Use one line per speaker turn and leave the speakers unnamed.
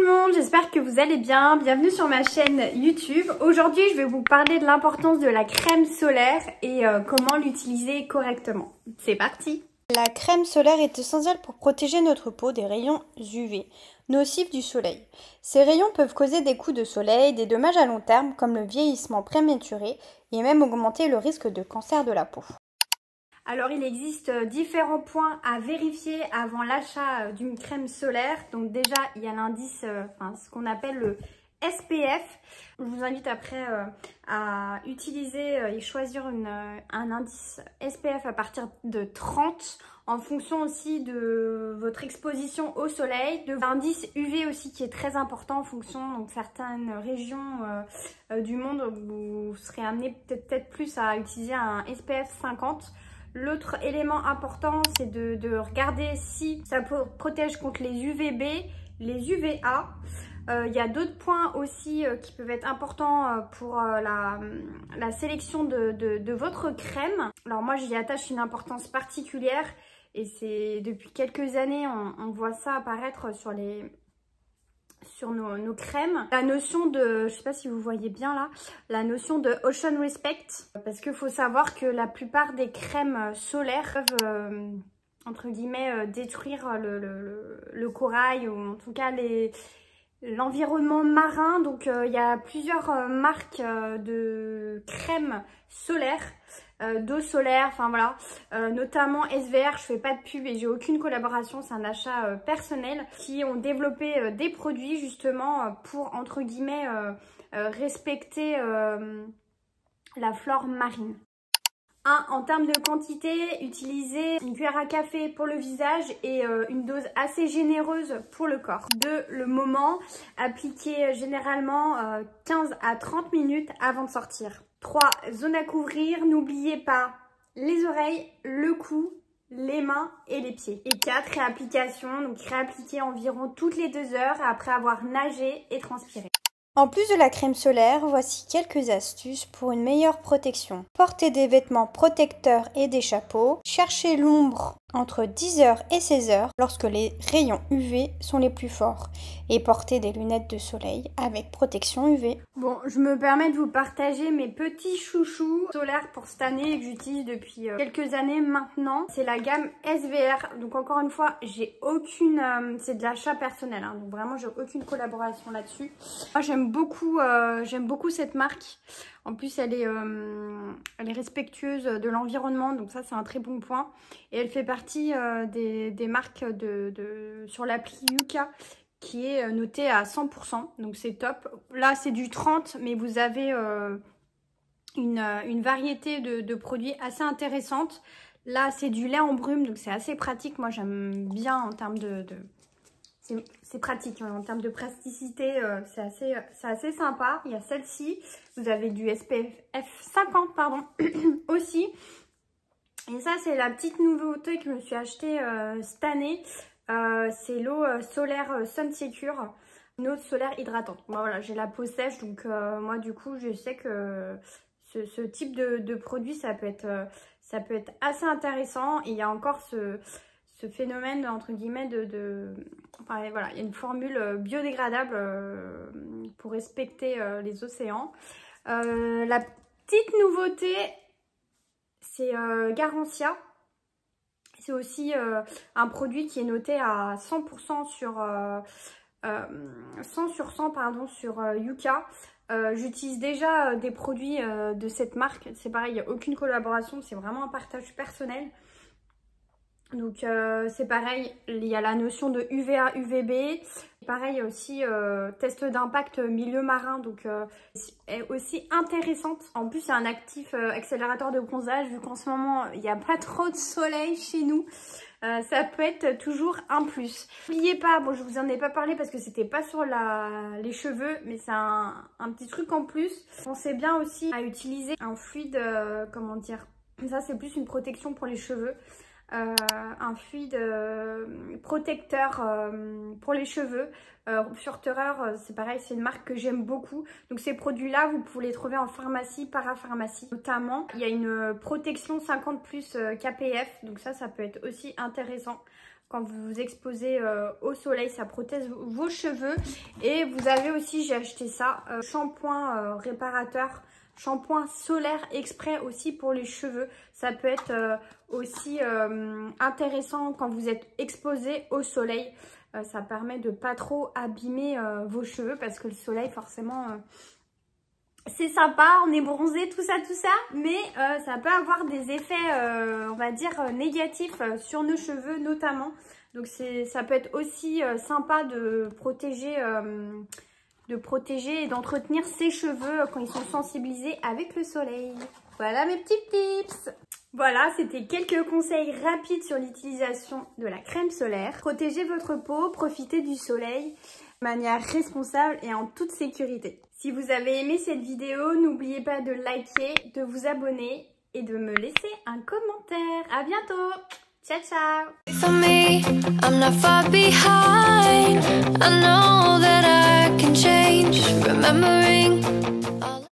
tout le monde, j'espère que vous allez bien. Bienvenue sur ma chaîne YouTube. Aujourd'hui, je vais vous parler de l'importance de la crème solaire et comment l'utiliser correctement. C'est parti!
La crème solaire est essentielle pour protéger notre peau des rayons UV, nocifs du soleil. Ces rayons peuvent causer des coups de soleil, des dommages à long terme comme le vieillissement prématuré et même augmenter le risque de cancer de la peau.
Alors il existe différents points à vérifier avant l'achat d'une crème solaire. Donc déjà il y a l'indice, ce qu'on appelle le SPF. Je vous invite après à utiliser et choisir un indice SPF à partir de 30 en fonction aussi de votre exposition au soleil, de l'indice UV aussi qui est très important en fonction de certaines régions du monde où vous serez amené peut-être plus à utiliser un SPF 50. L'autre élément important, c'est de regarder si ça protège contre les UVB, les UVA. Il y a d'autres points aussi qui peuvent être importants pour la sélection de votre crème. Alors moi, j'y attache une importance particulière et c'est depuis quelques années, on voit ça apparaître sur nos crèmes. La notion de, je sais pas si vous voyez bien là, la notion de Ocean Respect, parce qu'il faut savoir que la plupart des crèmes solaires peuvent, entre guillemets, détruire le corail ou en tout cas l'environnement marin. Donc il y a plusieurs marques de crèmes solaires, d'eau solaire, enfin voilà, notamment SVR, je fais pas de pub et j'ai aucune collaboration, c'est un achat personnel, qui ont développé des produits justement pour entre guillemets respecter la flore marine. En termes de quantité, utilisez une cuillère à café pour le visage et une dose assez généreuse pour le corps. 2. Le moment, appliquez généralement 15 à 30 minutes avant de sortir. 3. Zone à couvrir, n'oubliez pas les oreilles, le cou, les mains et les pieds. Et 4. Réapplication, donc réappliquer environ toutes les 2 heures après avoir nagé et transpiré.
En plus de la crème solaire, voici quelques astuces pour une meilleure protection. Portez des vêtements protecteurs et des chapeaux. Cherchez l'ombre entre 10h et 16h lorsque les rayons UV sont les plus forts. Et portez des lunettes de soleil avec protection UV.
Bon, je me permets de vous partager mes petits chouchous solaires pour cette année que j'utilise depuis quelques années maintenant. C'est la gamme SVR. Donc encore une fois, j'ai aucune... c'est de l'achat personnel, hein, donc vraiment j'ai aucune collaboration là-dessus. Moi j'aime beaucoup cette marque. En plus elle est respectueuse de l'environnement, donc ça c'est un très bon point. Et elle fait partie des marques sur l'appli Yuka, qui est notée à 100%, donc c'est top. Là c'est du 30, mais vous avez une variété de produits assez intéressante. Là c'est du lait en brume, donc c'est assez pratique. Moi j'aime bien en termes c'est pratique, hein. En termes de praticité, c'est assez sympa. Il y a celle-ci, vous avez du SPF 50 pardon, aussi. Et ça c'est la petite nouveauté que je me suis achetée cette année. C'est l'eau solaire Sun Secure, une eau solaire hydratante. Bon, voilà, j'ai la peau sèche, donc moi du coup je sais que ce type de produit ça peut être assez intéressant. Et il y a encore ce phénomène entre guillemets enfin voilà, il y a une formule biodégradable pour respecter les océans. La petite nouveauté, c'est Garancia. C'est aussi un produit qui est noté à 100% sur 100 sur 100 pardon, sur Yuka. J'utilise déjà des produits de cette marque. C'est pareil, il n'y a aucune collaboration, c'est vraiment un partage personnel. Donc c'est pareil, il y a la notion de UVA, UVB. Pareil aussi, test d'impact milieu marin, donc est aussi intéressante. En plus, c'est un actif accélérateur de bronzage, vu qu'en ce moment, il n'y a pas trop de soleil chez nous. Ça peut être toujours un plus. N'oubliez pas, bon je vous en ai pas parlé parce que c'était pas sur les cheveux, mais c'est un petit truc en plus. Pensez bien aussi à utiliser un fluide, comment dire, ça c'est plus une protection pour les cheveux. Un fluide protecteur pour les cheveux. Furterer, c'est pareil, c'est une marque que j'aime beaucoup. Donc ces produits-là, vous pouvez les trouver en pharmacie, parapharmacie notamment. Il y a une protection 50+ KPF, donc ça peut être aussi intéressant. quand vous vous exposez au soleil, ça protège vos cheveux. Et vous avez aussi, j'ai acheté ça, shampoing réparateur, shampoing solaire exprès aussi pour les cheveux. Ça peut être aussi intéressant quand vous êtes exposé au soleil. Ça permet de pas trop abîmer vos cheveux parce que le soleil forcément c'est sympa, on est bronzé, tout ça, mais ça peut avoir des effets, on va dire, négatifs sur nos cheveux notamment. Donc ça peut être aussi sympa de protéger et d'entretenir ses cheveux quand ils sont sensibilisés avec le soleil. Voilà mes petits tips. Voilà, c'était quelques conseils rapides sur l'utilisation de la crème solaire. Protégez votre peau, profitez du soleil de manière responsable et en toute sécurité. Si vous avez aimé cette vidéo, n'oubliez pas de liker, de vous abonner et de me laisser un commentaire. À bientôt. Ciao, ciao. For me, I'm not far behind. I know that I can change. Remembering